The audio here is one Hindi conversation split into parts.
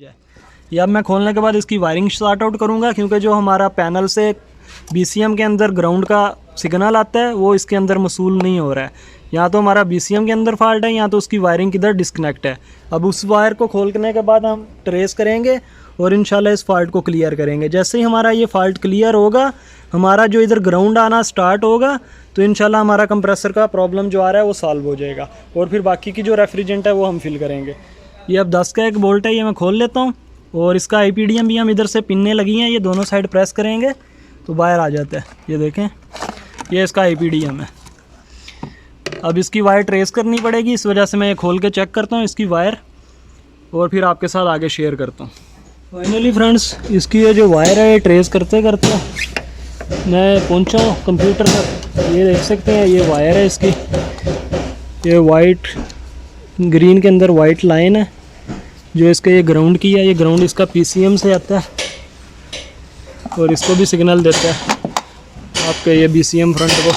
ये अब मैं खोलने के बाद इसकी वायरिंग स्टार्ट आउट करूँगा, क्योंकि जो हमारा पैनल से BCM के अंदर ग्राउंड का सिग्नल आता है वो इसके अंदर मसूल नहीं हो रहा है। या तो हमारा BCM के अंदर फॉल्ट है या तो उसकी वायरिंग किधर डिस्कनेक्ट है। अब उस वायर को खोलने के बाद हम ट्रेस करेंगे और इंशाल्लाह इस फॉल्ट को क्लियर करेंगे। जैसे ही हमारा ये फॉल्ट क्लियर होगा, हमारा जो इधर ग्राउंड आना स्टार्ट होगा, तो इंशाल्लाह हमारा कंप्रेसर का प्रॉब्लम जो आ रहा है वो सॉल्व हो जाएगा और फिर बाकी की जो रेफ्रिजरेंट है वो हम फिल करेंगे। ये अब 10 का एक बोल्ट है, ये मैं खोल लेता हूँ और इसका IPDM भी हम इधर से पिनने लगी हैं, ये दोनों साइड प्रेस करेंगे तो बाहर आ जाता है। ये देखें, ये इसका IPDM है। अब इसकी वायर ट्रेस करनी पड़ेगी, इस वजह से मैं ये खोल के चेक करता हूँ इसकी वायर और फिर आपके साथ आगे शेयर करता हूँ। फाइनली फ्रेंड्स, इसकी ये जो वायर है ये ट्रेस करते करते मैं पहुँचा हूँ कंप्यूटर तक। ये देख सकते हैं, ये वायर है इसकी, ये वाइट ग्रीन के अंदर वाइट लाइन है जो इसके ये ग्राउंड की है। ये ग्राउंड इसका PCM से आता है और इसको भी सिग्नल देता है आपके ये BCM फ्रंट को।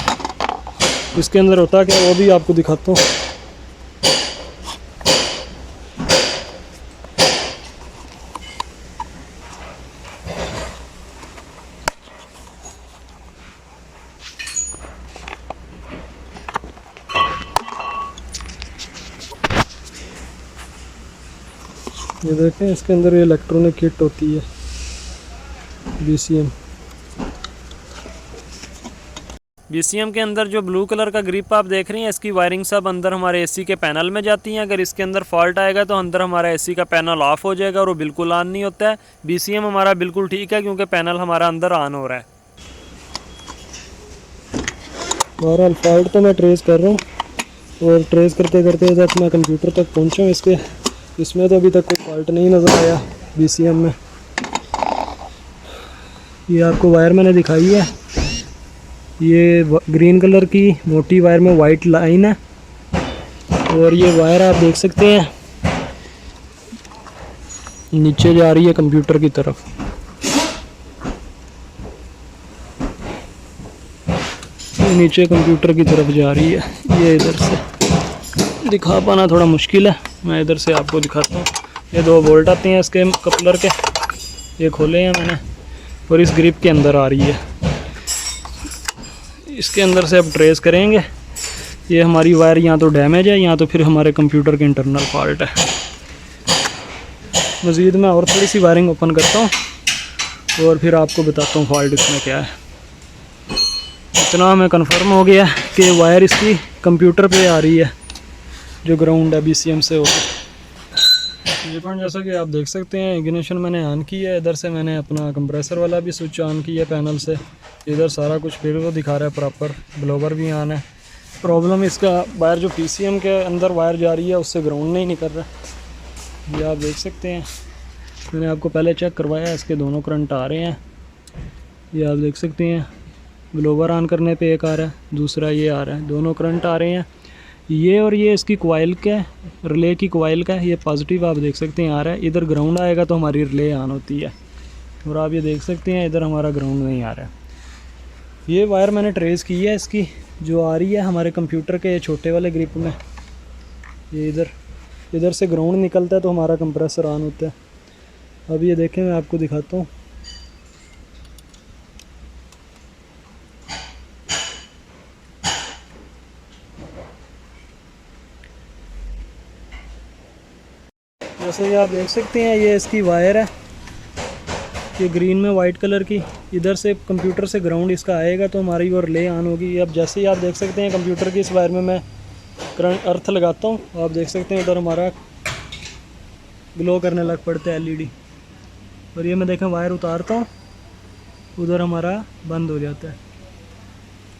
इसके अंदर होता क्या वो भी आपको दिखाता हूँ। ये देखें, इसके अंदर ये इलेक्ट्रॉनिक किट होती है BCM के अंदर जो ब्लू कलर का ग्रिप आप देख रही हैं, इसकी वायरिंग सब अंदर हमारे AC के पैनल में जाती हैं। अगर इसके अंदर फॉल्ट आएगा तो अंदर हमारा AC का पैनल ऑफ हो जाएगा और वो बिल्कुल ऑन नहीं होता है। BCM हमारा बिल्कुल ठीक है क्योंकि पैनल हमारा अंदर ऑन हो रहा है। बहरहाल फॉल्ट तो मैं ट्रेस कर रहा हूँ और ट्रेस करते करते जब मैं कंप्यूटर तक पहुँचा हूँ, इसमें तो अभी तक कोई फॉल्ट नहीं नज़र आया BCM में। ये आपको वायर मैंने दिखाई है, ये ग्रीन कलर की मोटी वायर में वाइट लाइन है और ये वायर आप देख सकते हैं नीचे जा रही है कंप्यूटर की तरफ। ये नीचे कंप्यूटर की तरफ जा रही है। ये इधर से दिखा पाना थोड़ा मुश्किल है, मैं इधर से आपको दिखाता हूँ। ये 2 बोल्ट आते हैं इसके कपलर के, ये खोले हैं मैंने और इस ग्रिप के अंदर आ रही है। इसके अंदर से अब ट्रेस करेंगे। ये हमारी वायर या तो डैमेज है या तो फिर हमारे कंप्यूटर के इंटरनल फॉल्ट है। मज़ीद मैं और थोड़ी सी वायरिंग ओपन करता हूँ और फिर आपको बताता हूँ फॉल्ट इसमें क्या है। इतना हमें कंफर्म हो गया कि वायर इसकी कंप्यूटर पे आ रही है जो ग्राउंड है BCM से होकर। ये पॉइंट जैसा कि आप देख सकते हैं, इग्निशन मैंने ऑन की है। इधर से मैंने अपना कंप्रेसर वाला भी स्विच ऑन किया है पैनल से। इधर सारा कुछ फिर वो दिखा रहा है प्रॉपर, ब्लोवर भी ऑन है। प्रॉब्लम इसका वायर जो PCM के अंदर वायर जा रही है उससे ग्राउंड नहीं निकल रहा। ये आप देख सकते हैं, मैंने आपको पहले चेक करवाया, इसके दोनों करंट आ रहे हैं। ये आप देख सकते हैं, ब्लोवर ऑन करने पे एक आ रहा है, दूसरा ये आ रहा है, दोनों करंट आ रहे हैं। ये और ये इसकी कॉइल का, रिले की कॉइल का, ये पॉजिटिव आप देख सकते हैं आ रहा है। इधर ग्राउंड आएगा तो हमारी रिले ऑन होती है और आप ये देख सकते हैं इधर हमारा ग्राउंड नहीं आ रहा है। ये वायर मैंने ट्रेस की है, इसकी जो आ रही है हमारे कंप्यूटर के छोटे वाले ग्रिप में। ये इधर से ग्राउंड निकलता है तो हमारा कंप्रेसर ऑन होता है। अब ये देखें, मैं आपको दिखाता हूँ। जैसे कि आप देख सकते हैं, ये इसकी वायर है, ये ग्रीन में वाइट कलर की। इधर से कंप्यूटर से ग्राउंड इसका आएगा तो हमारी वो रिले ऑन होगी। अब जैसे ही आप देख सकते हैं कंप्यूटर की इस वायर में मैं करंट अर्थ लगाता हूँ, आप देख सकते हैं उधर हमारा ग्लो करने लग पड़ता है LED। और ये मैं देखें वायर उतारता हूँ, उधर हमारा बंद हो जाता है।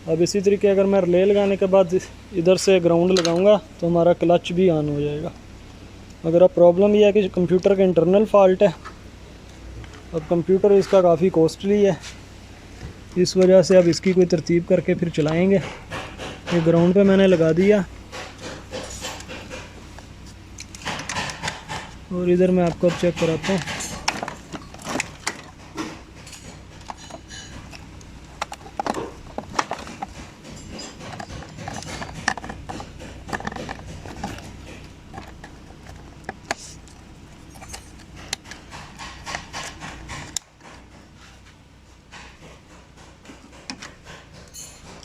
अब इसी तरीके अगर मैं रिले लगाने के बाद इधर से ग्राउंड लगाऊंगा तो हमारा क्लच भी ऑन हो जाएगा। अगर अब प्रॉब्लम यह है कि कंप्यूटर का इंटरनल फॉल्ट है। अब कंप्यूटर इसका काफ़ी कॉस्टली है, इस वजह से अब इसकी कोई तरतीब करके फिर चलाएंगे। ये ग्राउंड पे मैंने लगा दिया और इधर मैं आपको अब चेक कराता हूँ।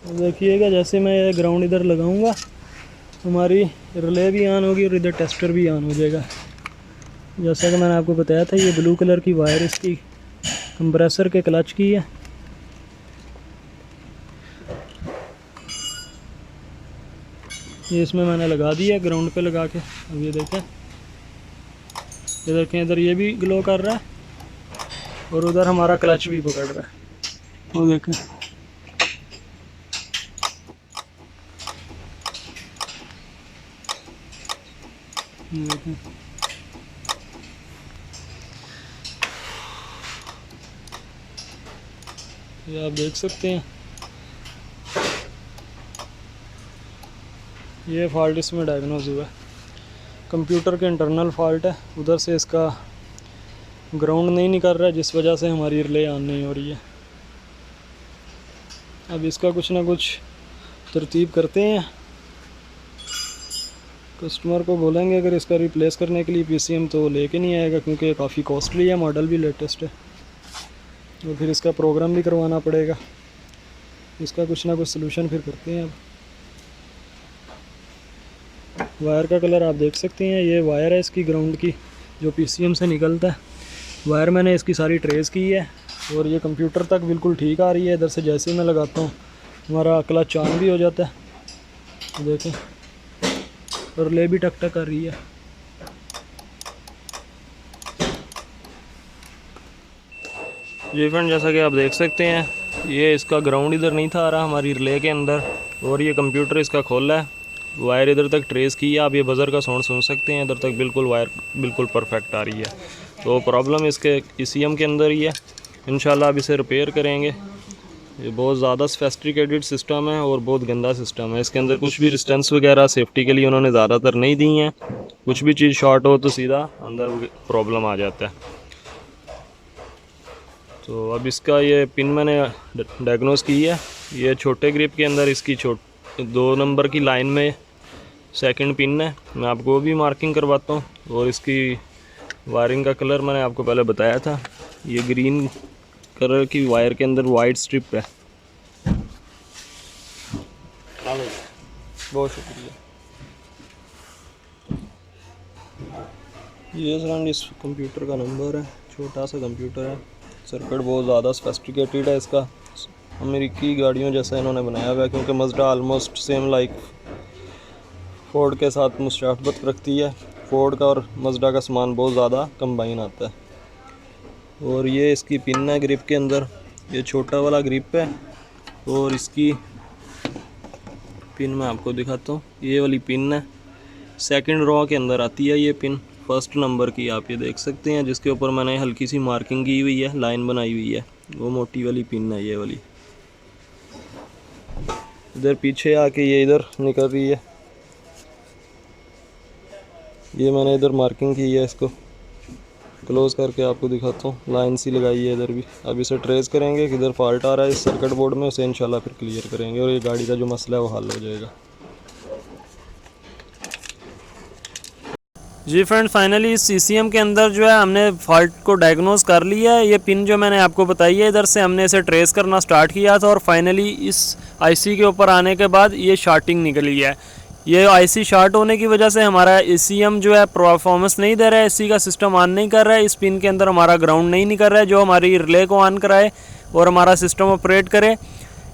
देखिएगा जैसे मैं ये ग्राउंड इधर लगाऊंगा हमारी रिले भी ऑन होगी और इधर टेस्टर भी ऑन हो जाएगा। जैसा कि मैंने आपको बताया था ये ब्लू कलर की वायर इसकी कंप्रेसर के क्लच की है। ये इसमें मैंने लगा दिया ग्राउंड पे लगा के। अब ये देखें, ये देखें इधर ये भी ग्लो कर रहा है और उधर हमारा क्लच भी पकड़ रहा है। वो देखें, ये देखें। ये आप देख सकते हैं ये फॉल्ट इसमें डायग्नोज हुआ है। कंप्यूटर के इंटरनल फॉल्ट है, उधर से इसका ग्राउंड नहीं निकल रहा है जिस वजह से हमारी रिले ऑन नहीं हो रही है। अब इसका कुछ ना कुछ तरतीब करते हैं। कस्टमर को बोलेंगे अगर इसका रिप्लेस करने के लिए पीसीएम तो लेके नहीं आएगा क्योंकि ये काफ़ी कॉस्टली है, मॉडल भी लेटेस्ट है, तो फिर इसका प्रोग्राम भी करवाना पड़ेगा। इसका कुछ ना कुछ सलूशन फिर करते हैं। अब वायर का कलर आप देख सकते हैं, ये वायर है इसकी ग्राउंड की जो पीसीएम से निकलता है। वायर मैंने इसकी सारी ट्रेस की है और ये कंप्यूटर तक बिल्कुल ठीक आ रही है। इधर से जैसे ही मैं लगाता हूँ हमारा क्लच ऑन भी हो जाता है, देखें, और ले भी टक टक कर रही है। जी फ्रेंड, जैसा कि आप देख सकते हैं ये इसका ग्राउंड इधर नहीं था आ रहा हमारी रिले के अंदर और ये कंप्यूटर इसका खोला है। वायर इधर तक ट्रेस की है, आप ये बज़र का साउंड सुन सकते हैं। इधर तक बिल्कुल वायर बिल्कुल परफेक्ट आ रही है। तो प्रॉब्लम इसके ईसीएम के अंदर ही है। इंशाल्लाह अब इसे रिपेयर करेंगे। ये बहुत ज़्यादा सोफिस्टिकेटेड सिस्टम है और बहुत गंदा सिस्टम है। इसके अंदर कुछ भी रेजिस्टेंस वगैरह सेफ्टी के लिए उन्होंने ज़्यादातर नहीं दी हैं। कुछ भी चीज़ शॉर्ट हो तो सीधा अंदर प्रॉब्लम आ जाता है। तो अब इसका ये पिन मैंने डायग्नोस की है। ये छोटे ग्रिप के अंदर इसकी 2 नंबर की लाइन में सेकंड पिन है। मैं आपको वो भी मार्किंग करवाता हूँ। और इसकी वायरिंग का कलर मैंने आपको पहले बताया था, ये ग्रीन कलर की वायर के अंदर वाइट स्ट्रिप है। बहुत शुक्रिया। ये फ्रेंड इस कंप्यूटर का नंबर है, छोटा सा कंप्यूटर है। सर्किट बहुत ज़्यादा सोफिस्टिकेटेड है इसका, अमेरिकी गाड़ियों जैसा इन्होंने बनाया हुआ है क्योंकि Mazda almost same like Ford के साथ मुशाबहत रखती है। फोर्ड का और मज़दा का सामान बहुत ज़्यादा कंबाइन आता है। और ये इसकी पिन है ग्रिप के अंदर, ये छोटा वाला ग्रिप है और इसकी पिन मैं आपको दिखाता हूँ। ये वाली पिन है, सेकंड रो के अंदर आती है ये पिन, फर्स्ट नंबर की आप ये देख सकते हैं, जिसके ऊपर मैंने हल्की सी मार्किंग की हुई है, लाइन बनाई हुई है। वो मोटी वाली पिन है ये वाली। इधर पीछे आके ये इधर निकल रही है, ये मैंने इधर मार्किंग की है। इसको क्लोज करके आपको दिखाता हूँ, लाइन सी लगाई है इधर भी। अब इसे ट्रेस करेंगे किधर फॉल्ट आ रहा है इस सर्किट बोर्ड में, उसे इंशाल्लाह फिर क्लियर करेंगे और ये गाड़ी का जो मसला है वो हल हो जाएगा। जी फ्रेंड, फाइनली इस सीसीएम के अंदर जो है हमने फॉल्ट को डायग्नोज कर लिया है। ये पिन जो मैंने आपको बताई है इधर से हमने इसे ट्रेस करना स्टार्ट किया था और फाइनली इस आईसी के ऊपर आने के बाद ये शार्टिंग निकली है। ये आईसी शार्ट होने की वजह से हमारा ईसीएम जो है परफॉर्मेंस नहीं दे रहा है, एसी का सिस्टम ऑन नहीं कर रहा है। इस पिन के अंदर हमारा ग्राउंड नहीं निकल रहा है जो हमारी रिले को ऑन कराए और हमारा सिस्टम ऑपरेट करे।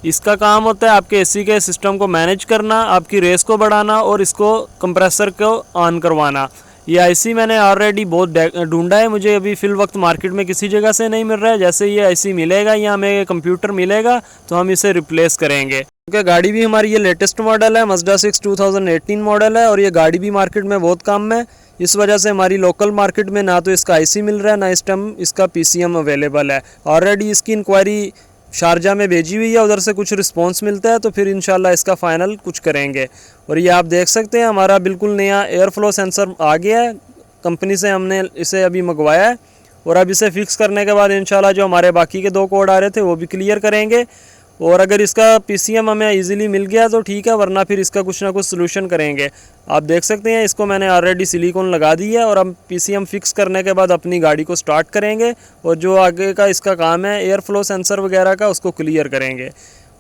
इसका काम होता है आपके एसी के सिस्टम को मैनेज करना, आपकी रेस को बढ़ाना और इसको कंप्रेसर को ऑन करवाना। ये आईसी मैंने ऑलरेडी बहुत ढूंढा है, मुझे अभी फिल वक्त मार्केट में किसी जगह से नहीं मिल रहा है। जैसे ये आईसी मिलेगा या हमें कंप्यूटर मिलेगा तो हम इसे रिप्लेस करेंगे। क्योंकि गाड़ी भी हमारी ये लेटेस्ट मॉडल है, मज़दा 6 2018 मॉडल है और ये गाड़ी भी मार्केट में बहुत कम है। इस वजह से हमारी लोकल मार्केट में ना तो इसका आईसी मिल रहा है ना इस टाइम इसका पीसीएम अवेलेबल है। ऑलरेडी इसकी इंक्वायरी शारजा में भेजी हुई है, उधर से कुछ रिस्पांस मिलता है तो फिर इंशाल्लाह इसका फ़ाइनल कुछ करेंगे। और ये आप देख सकते हैं हमारा बिल्कुल नया एयर फ्लो सेंसर आ गया है, कंपनी से हमने इसे अभी मंगवाया है और अब इसे फिक्स करने के बाद इंशाल्लाह जो हमारे बाकी के 2 कोड आ रहे थे वो भी क्लियर करेंगे। और अगर इसका पीसीएम हमें इजीली मिल गया तो ठीक है, वरना फिर इसका कुछ ना कुछ सलूशन करेंगे। आप देख सकते हैं इसको मैंने ऑलरेडी सिलिकॉन लगा दी है और हम पीसीएम फिक्स करने के बाद अपनी गाड़ी को स्टार्ट करेंगे और जो आगे का इसका काम है एयर फ्लो सेंसर वगैरह का उसको क्लियर करेंगे।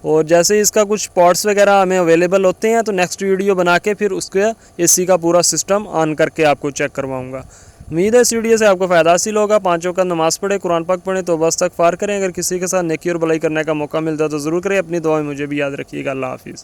और जैसे ही इसका कुछ पार्ट्स वगैरह हमें अवेलेबल होते हैं तो नेक्स्ट वीडियो बना के फिर उसके एसी का पूरा सिस्टम ऑन करके आपको चेक करवाऊँगा। उम्मीद है इस वीडियो से आपको फ़ायदा हासिल होगा। 5 वक्त नमाज़ पढ़े, कुरान पाक पढ़ें, तो बस तक फार करें। अगर किसी के साथ नेकी और भलाई करने का मौका मिलता है तो ज़रूर करें। अपनी दुआ में मुझे भी याद रखिएगा। अल्लाह हाफिज़।